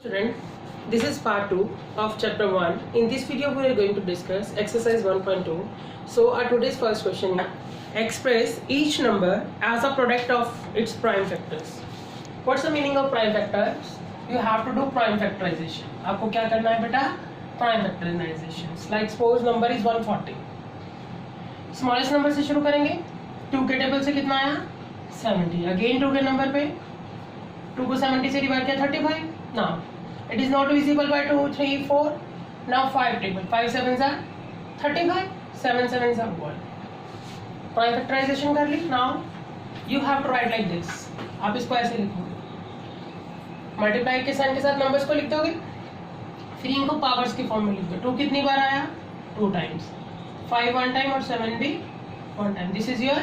Student, this is part 2 of chapter 1. In this video we are going to discuss exercise 1.2. So our today's first question is express each number as a product of its prime factors. What's the meaning of prime factors? You have to do prime factorization. आपको क्या करना है बेटा? Prime factorization. Like suppose number is 140. Smallest number से शुरू करेंगे. 2 के table से कितना आया? 70. Again 2 के नंबर पे 2 को 70 से डिवाइड किया 35. Now it is not divisible by 2, 3, 4. Now 5 table. 5 sevens are 35. 7 sevens are 1. Prime factorization कर ली. Now you have to write like this. आप इसको ऐसे लिखोगे. मल्टीप्लाई के साइन के साथ नंबर्स को लिख दोगे. फिर इनको पावर्स की फॉर्म में लिख दो. 2 कितनी बार आया? 2 times. 5 1 time और 7 भी 1 time. This is your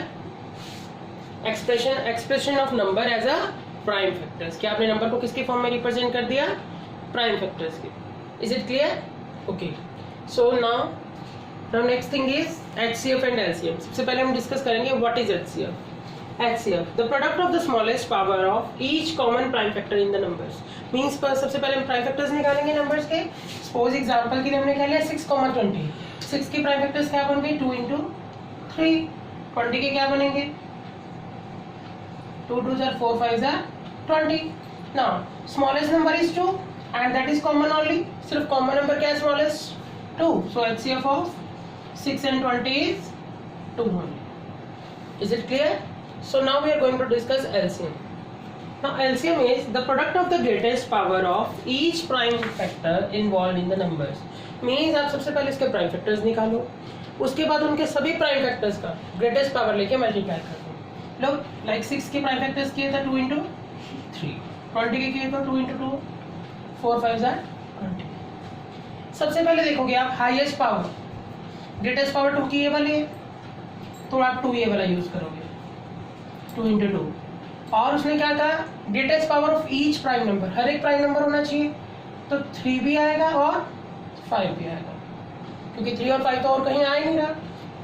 expression of number as a prime factors. क्या आपने नंबर को किसके फॉर्म में रिप्रेजेंट कर दिया? प्राइम फैक्टर्स के. Is it clear? Okay. So now next thing is HCF and LCM. सबसे पहले हम डिस्कस करेंगे what is HCF. HCF the product of the smallest power of each common prime factor in the numbers. Means पर सबसे पहले हम prime factors निकालेंगे numbers के. सपोज एग्जांपल के लिए हमने क्या लिया 6, 20. 6 के प्राइम फैक्टर्स क्या बन गए? 2 into 3. 20 के क्या बनेंगे? 2 2s are 4 5s are 20. Now smallest number is 2 and that is common only. सिर्फ common number क्या है smallest? 2. So HCF of 6 and 20 is 2 only. Is it clear? So now we are going to discuss LCM. Now LCM is the product of the greatest power of each prime factor involved in the numbers. Means आप सबसे पहले इसके prime factors निकालो. उसके बाद उनके सभी prime factors का greatest power लेके multiply कर दो. लोग लाइक 6 के प्राइम फैक्टर्स किए थे 2 into 3. 20 के किए तो 2 into 2. 4 5s are 20. सबसे पहले देखोगे आप हाईएस्ट पावर ग्रेटेस्ट पावर 2 की ये वाली है तो आप 2 ये वाला यूज करोगे. 2 into 2. और उसने क्या कहा? Greatest power of each prime number. हर एक प्राइम नंबर होना चाहिए तो 3 भी आएगा और 5 भी आएगा क्योंकि 3 और 5 तो और कहीं आ ही नहीं रहा.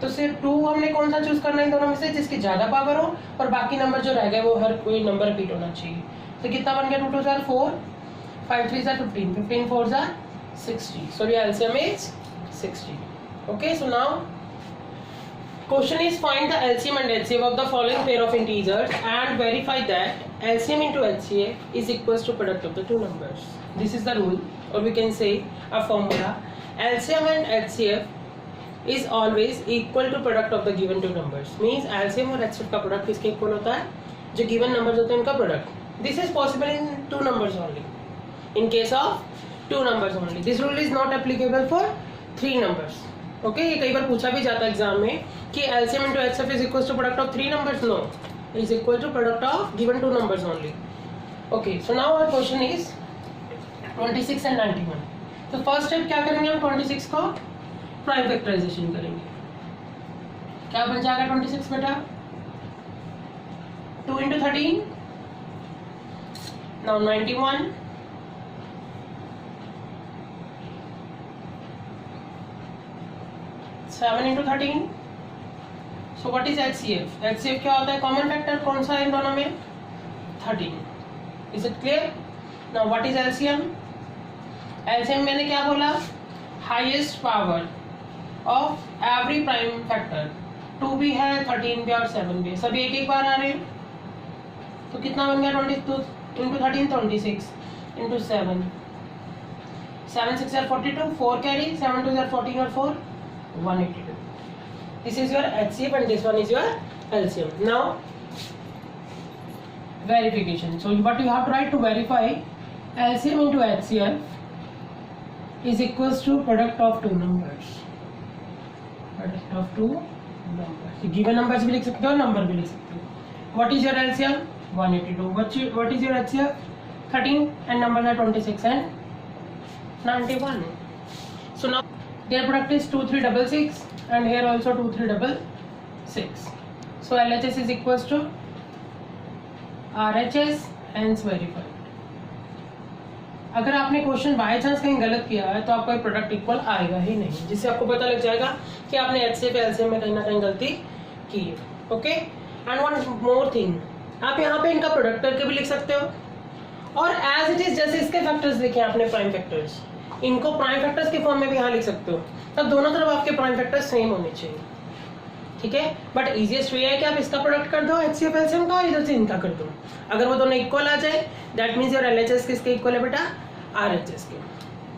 तो सिर्फ 2 हमने कौन सा चूज करना है इन दोनों में से? जिसकी ज्यादा पावर हो और बाकी नंबर जो रह गए वो हर कोई नंबर रिपीट होना चाहिए. तो कितना बन गया? 2 2s are 4, 5 3s are 15, 15 4s are 60. So your LCM is 60. Okay, so now question is find the LCM and HCF of the following pair of integers and verify that LCM into HCF is equals to product of the two numbers. This is the rule, or we can say a formula. LCM and HCF is always equal to product of the given two numbers. Means LCM और HCF का product किसके equal होता है? जो given numbers होते हैं उनका product. This is possible in 2 numbers only. In case of 2 numbers only. This rule is not applicable for 3 numbers. Okay, ये कई बार पूछा भी जाता है एग्जाम में कि LCM into HCF is equals to product of 3 numbers. No, it is equal to product of given 2 numbers only. Okay, so now our question is 26 and 91. तो first step क्या करेंगे हम? 26 को प्राइम फैक्टराइजेशन करेंगे. क्या बन जाएगा 26 बेटा? 2 into 13. Now 91. 7 into 13. So what is HCF? HCF क्या होता है? कॉमन फैक्टर कौन सा है इन दोनों में? 13. Is it clear? Now what is LCM? LCM मैंने क्या बोला? Highest power of every prime factor. 2 भी है, 13 भी और 7 भी. सभी एक एक बार आ रहे हैं तो कितना बन गया? 22 into 13 26 into 7. 7 6 are 42. 4 carry. 7 2 are 14 or 4 182. This is your HCF and this one is your LCM. Now verification. So what you have to write to verify LCM into HCF is equals to product of two numbers. Product of two numbers. Given numbers भी लिख सकते हो, number भी लिख सकते हो. What is your LCM? 182. What is your HCF? 13 and numbers are 26 and 91. So now their product is 2366 and here also 2366. So LHS is equals to RHS, hence verified. अगर आपने क्वेश्चन बाय चांस कहीं गलत किया है तो आपका product equal आएगा ही नहीं, जिससे आपको पता लग जाएगा कि आपने HCF LCM में कहीं ना कहीं गलती की है. Okay, and one more thing, आप यहाँ पे इनका प्रोडक्ट करके भी लिख सकते हो और एज इट इज जैसे इसके फैक्टर्स लिखे हैं आपने प्राइम फैक्टर्स, इनको प्राइम फैक्टर्स के फॉर्म में भी यहाँ लिख सकते हो, तब दोनों तरफ आपके प्राइम फैक्टर्स सेम होने चाहिए, ठीक है। बट इजीएस्ट वे है कि आप इसका प्रोडक्ट कर दो HCF LCM का और इधर से इनका कर दो। अगर वो दोनों इक्वल आ जाए दैट मीन्स योर LHS किसके इक्वल है बेटा, RHS के।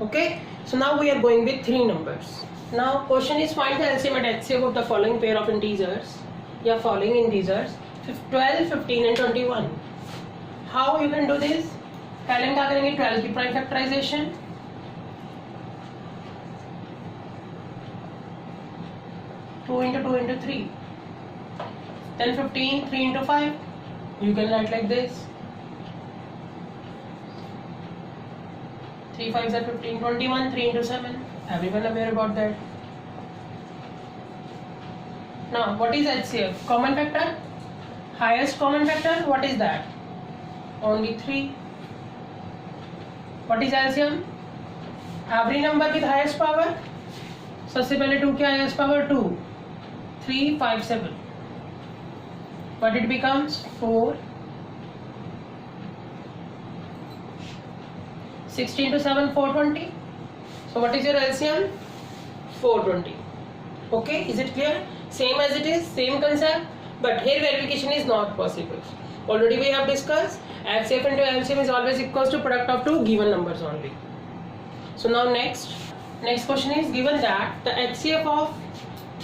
Okay, so now we are going with 3 numbers. Now question is find the LCM and HCF of the following pair of integers या following integers 12, 15 and 21. How you can do this? पहले हम क्या करेंगे, 12 की prime factorisation, 2 into 2 into 3, then 15, 3 into 5. You can write like this. 3 5s are 15, 21, 3 into 7. Everyone aware about that. Now, what is HCF? Common factor? Highest common factor, what is that? Only 3. What is LCM? Every number with highest power. सबसे पहले 2 क्या highest power? 2, 3, 5, 7. But it becomes 4. 16 to 7, 420. So what is your LCM? 420. Okay, is it clear? Same as it is, same concept, but here verification is not possible. Already we have discussed HCF into LCM is always equals to product of two given numbers only. So now next question is given that the HCF of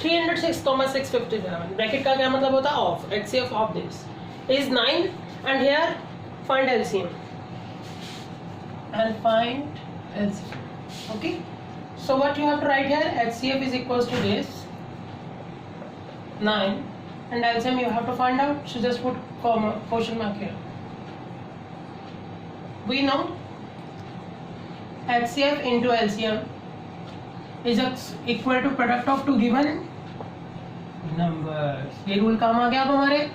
306,657 bracket का क्या मतलब होता है of HCF of this is 9 and here find LCM and find LCM. Okay, so what you have to write here, HCF is equals to this 9 and LCM you have to find out, so just put comma question mark here. We know HCF into LCM is equal to product of two given numbers. ये rule काम आ गया अब हमारे।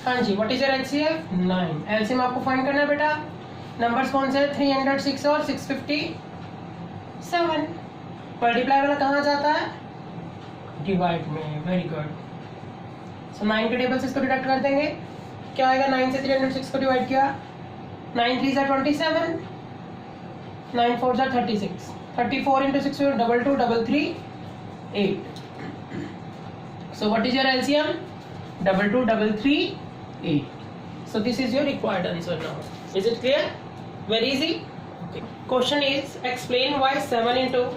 हाँ जी, what is your HCF? 9. LCM आपको find करना है बेटा। नंबर्स कौन से? 306 और 657। मल्टीप्लाई वाला कहाँ जाता है? डिवाइड में। Very good. सो 9 के टेबल से इसको डिडक्ट कर देंगे। क्या आएगा? 9 से 306 को डिवाइड किया, 9 3 are 27, 9 4 are 36, 34 into 6 is 22, 3 8. So what is your LCM? 22 3 8. So this is your required answer now. Is it clear? Very easy. Okay. Question is explain why 7 into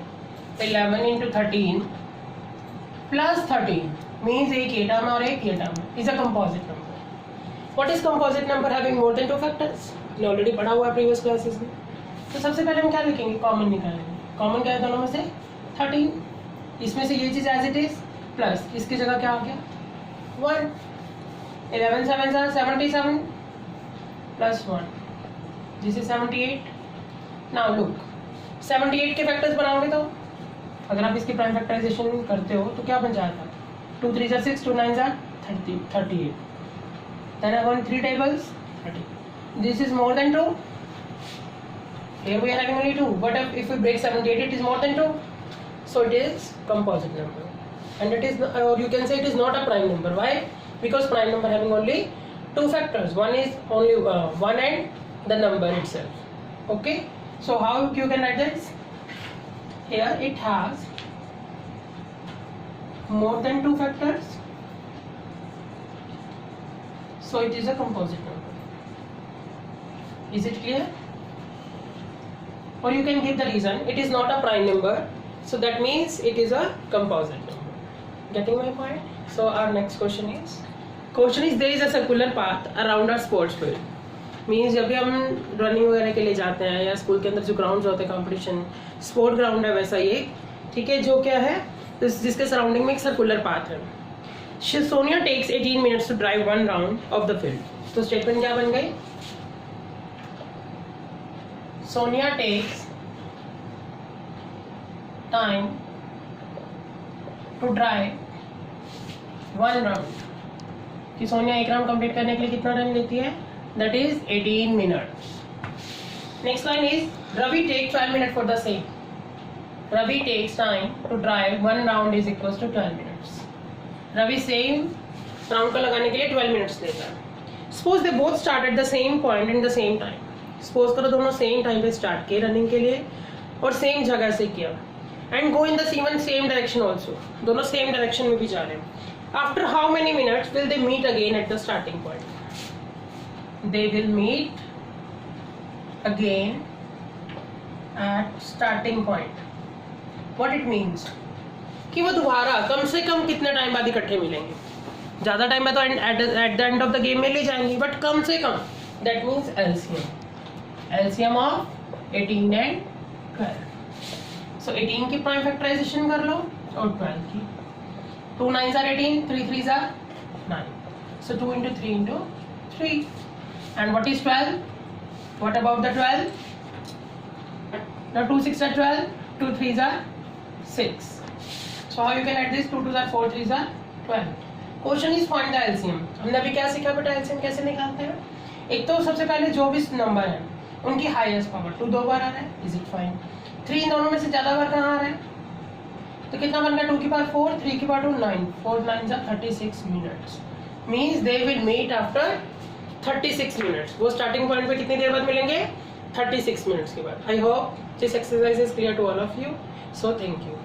11 into 13 plus 13 means एक ये term और एक ये term is a composite number. What is composite number having more than two factors? आपने already पढ़ा हुआ है previous classes में। तो सबसे पहले हम क्या लिखेंगे? कॉमन निकालेंगे। कॉमन क्या है दोनों में से? 13। इसमें से ये चीज़ एज इट इज प्लस इसकी जगह क्या आ गया? 1। 11 7 are 77 plus 1. This is 78. Now look, 78 के फैक्टर्स बनाओगे तो अगर आप इसकी प्राइम फैक्टराइजेशन करते हो तो क्या बन जाएगा? 2 3 are 6, 2 9 are 38. Then I want 3 tables, 30. This is more than 2. Here we are having only 2. But if we break 78, it is more than 2. So it is composite number. And it is, or you can say it is not a prime number. Why? Because prime number having only two factors. One is only one and the number itself. Okay. So how you can write this? Here it has more than two factors. So it is a composite number. Is it clear? Or you can give the reason it is not a prime number, so that means it is a composite number. Getting my point? So our next question is there is a circular path around our sports field. Means जब भी हम running वगैरह के लिए जाते हैं या school के अंदर जो ग्राउंड्स होते हैं कंपटीशन स्पोर्ट ग्राउंड है वैसा ये, ठीक है, जो क्या है जिसके सराउंडिंग में एक सर्कुलर पाथ है। Sonia takes 18 minutes to drive 1 round off the field. तो स्टेटमेंट क्या बन गई? Sonia takes time to drive 1 round. कि सोनिया एक राउंड कंप्लीट करने के लिए कितना टाइम लेती है? That is 18 minutes. Next line is Ravi takes 12 minutes for the same. Ravi takes time to drive 1 round is equals to 12 minutes. Ravi same round का लगाने के लिए 12 minutes लेता है। Suppose they both start at the same point in the same time, suppose करो दोनों same time पे start किए रनिंग के लिए और सेम जगह से किया, and go in the same direction also, दोनों सेम डायरेक्शन में भी जा रहे हैं। After how many minutes will they meet again at the starting point? They will meet again at starting point. What it means कि वो दोबारा कम से कम कितने टाइम बाद इकट्ठे मिलेंगे? ज़्यादा टाइम में तो at the end of the game में ले जाएंगे, बट कम से कम, that means LCM of 18 and 12। So 18 की प्राइम फैक्टराइजेशन कर लो और 12 की। 2 9s are 18, 3 3s are 9. So 2 into 3 into 3. And what is 12? What about the 12? Now 2 6 are 12, 2 3s are 6. So how you can add this? 2 2s are 4, 3s are 12. Question is find the LCM. हमने अभी क्या सीखा बेटा LCM कैसे निकालते हैं? एक तो सबसे पहले जो भी नंबर है उनकी हाईएस्ट पावर। 2 2 बार आ रहा है, इज इट फाइन? 3 इन दोनों में से ज्यादा बार कहाँ आ रहा है? तो कितना बन गया? 2 की पावर 4, 3 की power 2, 9, 4 9s are 36 minutes. Means they will meet after 36 minutes. वो स्टार्टिंग पॉइंट पे कितनी देर बाद मिलेंगे? 36 मिनट्स के बाद। I hope this exercise is clear to all of you. So thank you.